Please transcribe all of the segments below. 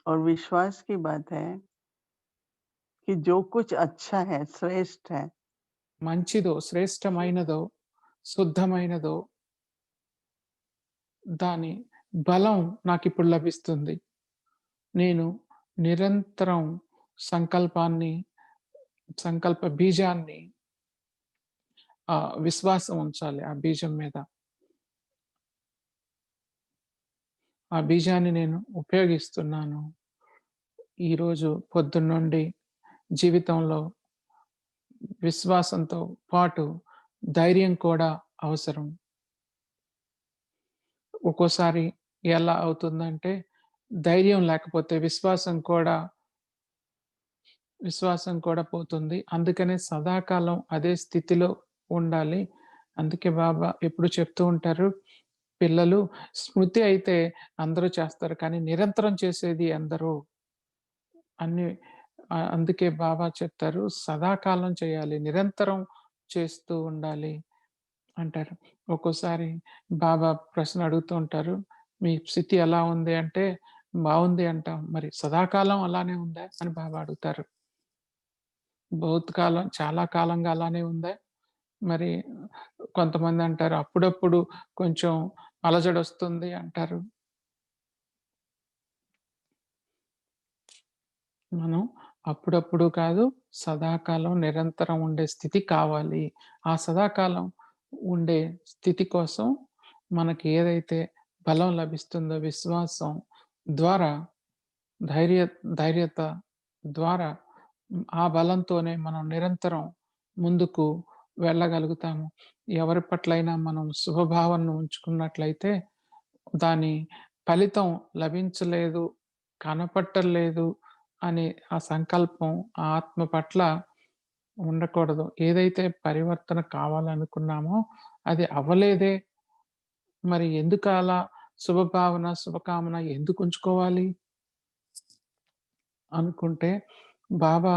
और विश्वास की बात है कि जो कुछ अच्छा है, श्रेष्ठ है, మంచిదో, శ్రేష్టమైనదో, శుద్ధమైనదో దాని బలం నాకిప్పుడు లభిస్తుంది. నేను నిరంతరం సంకల్పాన్ని, సంకల్ప బీజాన్ని విశ్వాసం ఉంచాలి ఆ బీజం మీద. ఆ బీజాన్ని నేను ఉపయోగిస్తున్నాను. ఈరోజు పొద్దున్నుండి జీవితంలో విశ్వాసంతో పాటు ధైర్యం కూడా అవసరం. ఒక్కోసారి ఎలా అవుతుందంటే, ధైర్యం లేకపోతే విశ్వాసం కూడా పోతుంది. అందుకనే సదాకాలం అదే స్థితిలో ఉండాలి. అందుకే బాబా ఎప్పుడు చెప్తూ ఉంటారు, పిల్లలు స్మృతి అయితే అందరూ చేస్తారు. కానీ నిరంతరం చేసేది ఎందరో అని అందుకే బాబా చెప్తారు, సదాకాలం చేయాలి. నిరంతరం చేస్తూ ఉండాలి అంటారు. ఒక్కోసారి బాబా ప్రశ్న అడుగుతూ ఉంటారు, "మీ స్థితి ఎలా ఉంది?" అంటే, "బావుంది" అంటాం. "మరి సదాకాలం అలానే ఉందా?" అని బాబా అడుగుతారు. కాలం చాలా కాలంగా అలానే ఉందా? మరి కొంతమందంటారు, "అప్పుడప్పుడు కొంచెం అలజడొస్తుంది" అంటారు. మనం అప్పుడప్పుడు కాదు, సదాకాలం నిరంతరం ఉండే స్థితి కావాలి. ఆ సదాకాలం ఉండే స్థితి కోసం మనకి ఏదైతే బలం లభిస్తుందో విశ్వాసం ద్వారా, ధైర్య ధైర్యత ద్వారా ఆ బలంతోనే మనం నిరంతరం ముందుకు వెళ్ళగలుగుతాము. ఎవరి పట్లైనా మనం శుభభావనను ఉంచుకున్నట్లయితే దాని ఫలితం లభించలేదు, కనపట్టలేదు అనే ఆ సంకల్పం ఆ ఆత్మ పట్ల ఉండకూడదు. ఏదైతే పరివర్తన కావాలనుకున్నామో అది అవ్వలేదే, మరి ఎందుకలా శుభభావన, శుభకామన ఎందుకుంచుకోవాలి అనుకుంటే, బాబా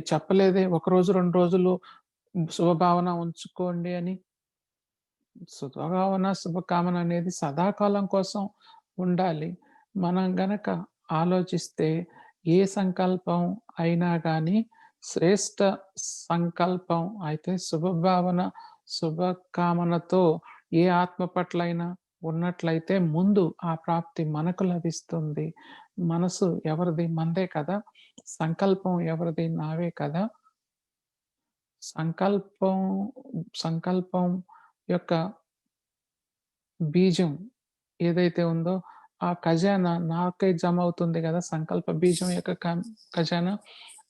చెప్పలేదే ఒకరోజు, 2 రోజులు శుభభావన ఉంచుకోండి అని. శుభభావన, శుభకామన అనేది సదాకాలం కోసం ఉండాలి. మనం గనక ఆలోచిస్తే ఏ సంకల్పం అయినా గాని శ్రేష్ట సంకల్పం అయితే శుభభావన, శుభకామనతో ఏ ఆత్మ పట్లైనా ఉన్నట్లయితే ముందు ఆ ప్రాప్తి మనకు లభిస్తుంది. మనసు ఎవరిది? మనదే కదా! సంకల్పం ఎవరిది? నావే కదా! సంకల్పం సంకల్పం యొక్క బీజం ఏదైతే ఉందో, ఆ ఖజానా నాకే జమవుతుంది గదా! సంకల్ప బీజం యొక్క ఖజానా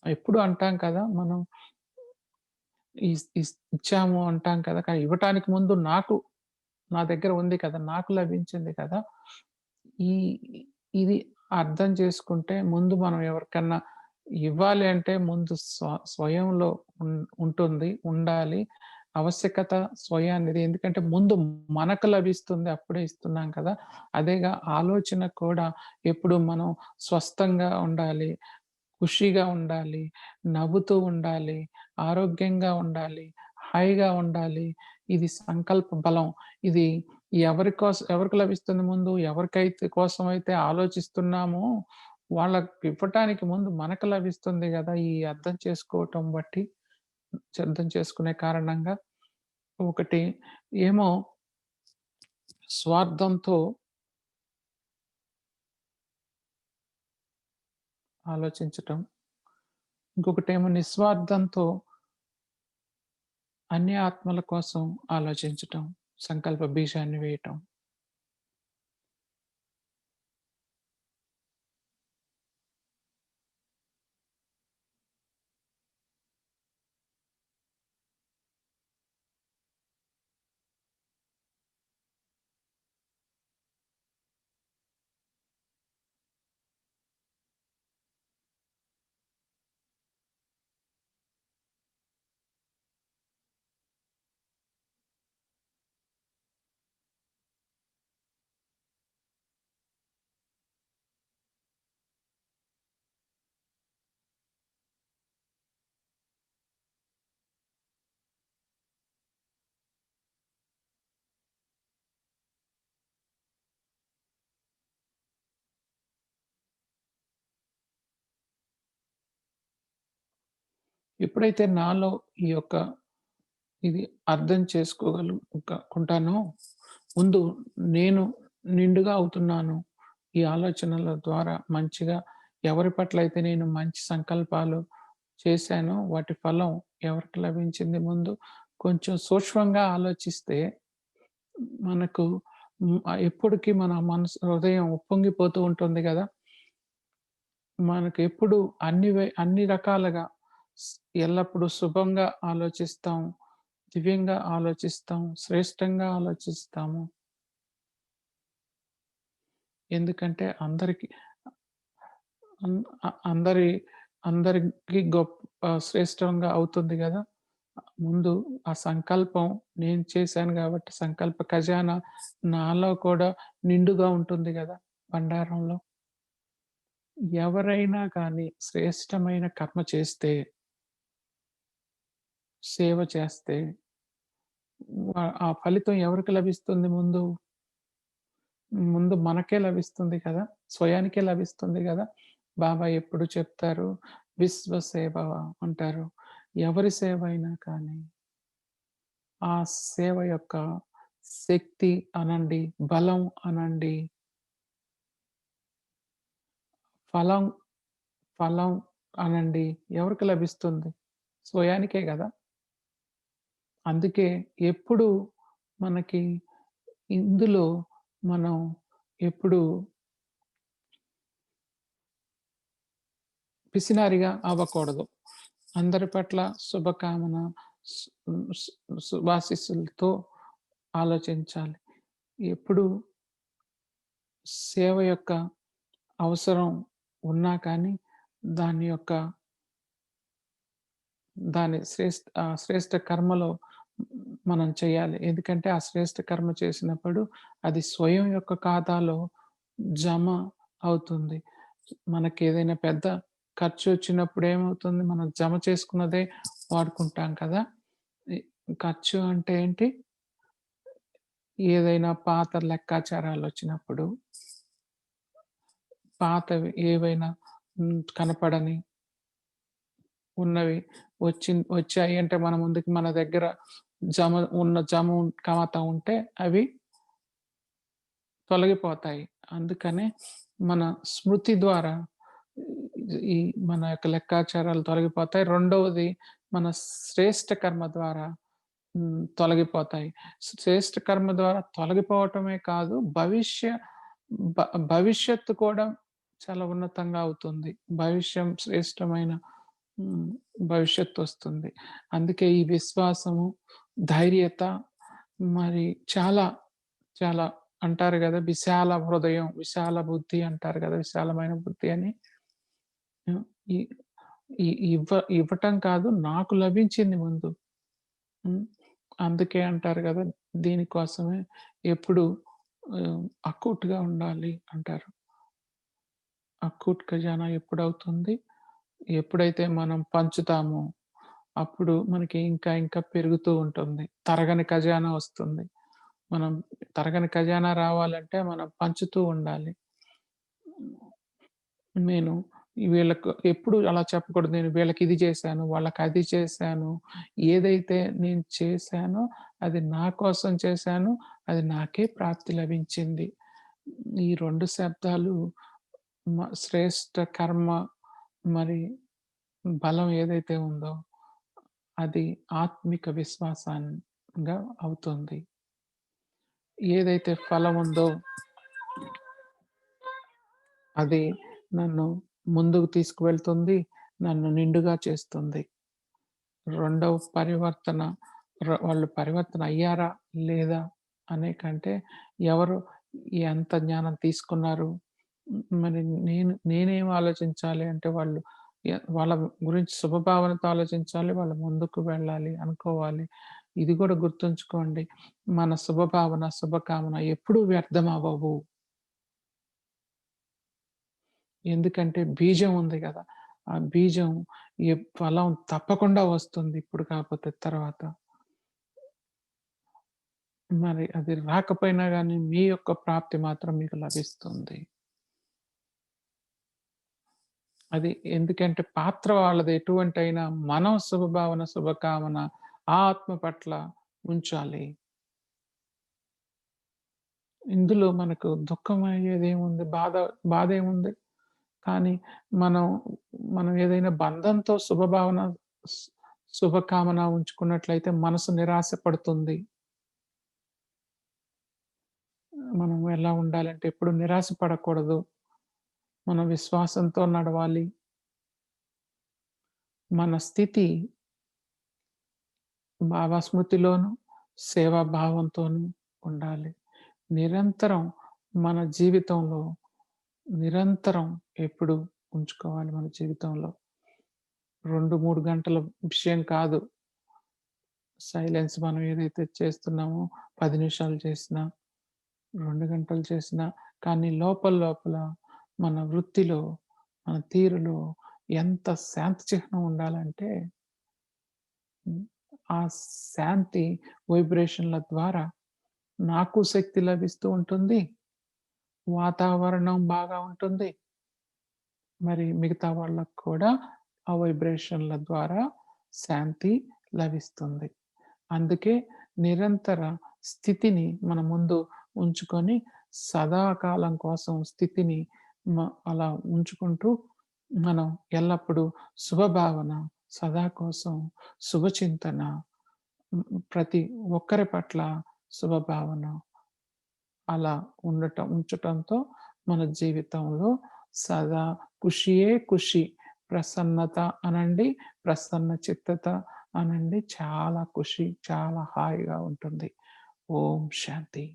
ఎప్పుడు అంటాం కదా! మనం ఇచ్చాము అంటాం కదా! కానీ ఇవ్వటానికి ముందు నా దగ్గర ఉంది కదా! నాకు లభించింది కదా! ఈ ఇది అర్థం చేసుకుంటే ముందు మనం ఎవరికన్నా ఇవ్వాలి అంటే ముందు స్వయంలో ఉంటుంది, ఉండాలి. ఆవశ్యకత స్వయానిది. ఎందుకంటే ముందు మనకు లభిస్తుంది అప్పుడే ఇస్తున్నాం కదా! అదేగా ఆలోచన కూడా ఎప్పుడు మనం స్వస్థంగా ఉండాలి, ఖుషీగా ఉండాలి, నవ్వుతూ ఉండాలి, ఆరోగ్యంగా ఉండాలి, హాయిగా ఉండాలి. ఇది సంకల్ప బలం. ఇది ఎవరికి లభిస్తుంది ముందు? ఎవరికైతే కోసమైతే ఆలోచిస్తున్నామో వాళ్ళకివ్వటానికి ముందు మనకు లభిస్తుంది గదా! ఈ అర్థం చేసుకోవటం బట్టి, అర్థం చేసుకునే కారణంగా ఒకటి ఏమో స్వార్థంతో ఆలోచించటం. ఇంకొకటేమో నిస్వార్థంతో అన్య ఆత్మల కోసం ఆలోచించటం. సంకల్ప బీజాన్ని వేయటం. ఎప్పుడైతే నాలో ఈ యొక్క ఇది అర్థం కుంటానో, ముందు నేను నిండుగా అవుతున్నాను. ఈ ఆలోచనల ద్వారా మంచిగా ఎవరి పట్లయితే నేను మంచి సంకల్పాలు చేశానో, వాటి ఫలం ఎవరికి లభించింది ముందు కొంచెం సూక్ష్మంగా ఆలోచిస్తే మనకు ఎప్పటికి మన మనసు హృదయం ఉప్పొంగిపోతూ ఉంటుంది గదా! మనకెప్పుడు అన్ని రకాలుగా స్ ఎల్లప్పుడూ శుభంగా ఆలోచిస్తాం. దివ్యంగా ఆలోచిస్తాం. శ్రేష్టంగా ఆలోచిస్తాము. ఎందుకంటే అందరికి అన్ అ అందరి అందరికి శ్రేష్టంగా అవుతుంది గదా! ముందు ఆ సంకల్పం నేను చేశాను గాబట్టి సంకల్ప ఖజానా నాలో కూడా నిండుగా ఉంటుంది గదా! బండారంలో. ఎవరైనా కానీ శ్రేష్టమైన కర్మ చేస్తే, సేవ చేస్తే ఆ ఫలితం ఎవరికి లభిస్తుంది ముందు? ముందు మనకే లభిస్తుంది కదా! స్వయానికే లభిస్తుంది గదా! బాబా ఎప్పుడు చెప్తారు, విశ్వ సేవ అంటారు. ఎవరి సేవ అయినా కానీ, ఆ సేవ యొక్క శక్తి అనండి, బలం అనండి, ఫలం ఫలం అనండి ఎవరికి లభిస్తుంది? స్వయానికే గదా! అందుకే ఎప్పుడు మనకి ఇందులో మనం ఎప్పుడు పిసినారిగా అవ్వకూడదు. అందరి పట్ల శుభకామన, సు సు శుభాశీస్సులతో ఆలోచించాలి. ఎప్పుడు సేవ యొక్క అవసరం ఉన్నా కానీ, దాని యొక్క దాని శ్రేష్ఠ కర్మలో మనం చేయాలి. ఎందుకంటే, ఆ శ్రేష్ఠ కర్మ చేసినప్పుడు అది స్వయం యొక్క ఖాతాలో జమ అవుతుంది. మనకేదైనా పెద్ద ఖర్చొచ్చినప్పుడు ఏమవుతుంది? మనం జమ చేసుకున్నదే వాడుకుంటాం కదా! ఇ ఖర్చు అంటే ఏంటి? ఏదైనా పాత లెక్కాచారాలొచ్చినప్పుడు, పాతవి ఏవైనా కనపడని ఉన్నవి వచ్చాయి అంటే మన ముందుకి మన దగ్గర జమ ఖాతా ఉంటే అవి తొలగిపోతాయి. అందుకనే మన స్మృతి ద్వారా ఈ మన యొక్క లెక్కాచారాలు తొలగిపోతాయి. రెండవది మన శ్రేష్ఠ కర్మ ద్వారా తొలగిపోతాయి. శ్రేష్ఠ కర్మ ద్వారా తొలగిపోవటమే కాదు, భ భవిష్యత్తు కూడా చాలా ఉన్నతంగా అవుతుంది. శ్రేష్టమైన హ్మ్. భవిష్యత్తొస్తుంది. అందుకే ఈ విశ్వాసము, ధైర్యత మరి చాలా, చాలా అంటారు గదా! విశాల హృదయం, విశాల బుద్ధి అంటారు గదా! విశాలమైన బుద్ధి అని. హ్మ్. ఈ ఈ ఇవ్వటం కాదు నాకు లభించింది ముందు. హ్మ్. అందుకే అంటారు గదా! దీనికోసమే ఎప్పుడు అకూట్‌గా ఉండాలి అంటారు. అకూట్ ఖజానా ఎప్పుడవుతుంది? ఎప్పుడైతే మనం పంచుతామో, అప్పుడు మనకి ఇంకా ఇంకా పెరుగుతూ ఉంటుంది. తరగని ఖజానా వస్తుంది. మనం తరగని ఖజానా రావాలంటే మనం పంచుతూ ఉండాలి. నేను వీళ్ళకు ఎప్పుడు అలా చెప్పకూడదు. నేను వీళ్ళకిది చేశాను, వాళ్ళకది చేశాను. ఏదైతే నేను చేశానో అది నా కోసం చేశాను. అది నాకే ప్రాప్తి లభించింది. ఈ 2 శబ్దాలు శ్రేష్ఠ కర్మ మరి బలం ఏదైతే ఉందో అది ఆత్మిక విశ్వాసంగా అవుతుంది. ఏదైతే ఫలం ఉందో అది నన్ను ముందుకు తీసుకువెళ్తుంది. నన్ను నిండుగా చేస్తుంది. రెండవ పరివర్తన వాళ్ళు పరివర్తన అయ్యారా? లేదా? అనే కంటే ఎవరు ఎంత జ్ఞానం తీసుకున్నారు? మరి నేనేం ఆలోచించాలి అంటే వాళ్ళు వాళ్ళ గురించి శుభభావనతో ఆలోచించాలి. వాళ్ళు ముందుకు వెళ్ళాలి అనుకోవాలి. ఇది కూడా గుర్తుంచుకోండి. మన శుభభావన, శుభకామన ఎప్పుడూ వ్యర్థం అవ్వవు. ఎందుకంటే బీజం ఉంది గదా! ఆ బీజం ఫలం తప్పకుండా వస్తుంది. ఇప్పుడు కాపోతే తర్వాత. మరి అది రాకపోయినా గానీ మీ యొక్క ప్రాప్తి మాత్రం మీకు లభిస్తుంది. అది ఎందుకంటే పాత్ర వాళ్ళది ఎటువంటైనా మనం శుభభావన, శుభకామన ఆ ఆత్మ పట్ల ఉంచాలి. ఇందులో మనకు దుఃఖమయ్యేదేముంది? బాధేముంది? కానీ మనం, మనం ఏదైనా బంధంతో శుభభావన, స్ శుభకామన ఉంచుకున్నట్లయితే మనసు నిరాశ పడుతుంది. మనం ఎలా ఉండాలంటే ఎప్పుడు నిరాశ పడకూడదు. మనం విశ్వాసంతో నడవాలి. మన స్థితి భావస్మృతిలోను, సేవా భావంతోను ఉండాలి. నిరంతరం మన జీవితంలో నిరంతరం ఎప్పుడు ఉంచుకోవాలి మన జీవితంలో. 2, 3 గంటల విషయం కాదు. సైలెన్స్ మనం ఏదైతే చేస్తున్నామో 10 నిమిషాలు చేసినా, 2 గంటలు చేసినా, కానీ లోపల లోపల మన వృత్తిలో, మన తీరులో ఎంత శాంతి చిహ్నం ఉండాలంటే హ్మ్. ఆ శాంతి వైబ్రేషన్‌ల ద్వారా నాకు శక్తి లభిస్తూ ఉంటుంది. వాతావరణం బాగా ఉంటుంది. మరి మిగతా వాళ్ళకి కూడా ఆ వైబ్రేషన్‌ల ద్వారా శాంతి లభిస్తుంది. అందుకే నిరంతర స్థితిని మన ముందు ఉంచుకొని సదాకాలం కోసం స్థితిని అలా ఉంచుకుంటూ మనం ఎల్లప్పుడూ శుభభావన, సదా కోసం శుభచింతన, ప్రతి ఒక్కరి పట్ల శుభభావన అలా ఉంచటంతో మన జీవితంలో సదా ఖుషియే ఖుషి. ప్రసన్నత అనండి, ప్రసన్న చిత్తత అనండి. చాలా ఖుషి, చాలా హాయిగా ఉంటుంది. ఓం శాంతి.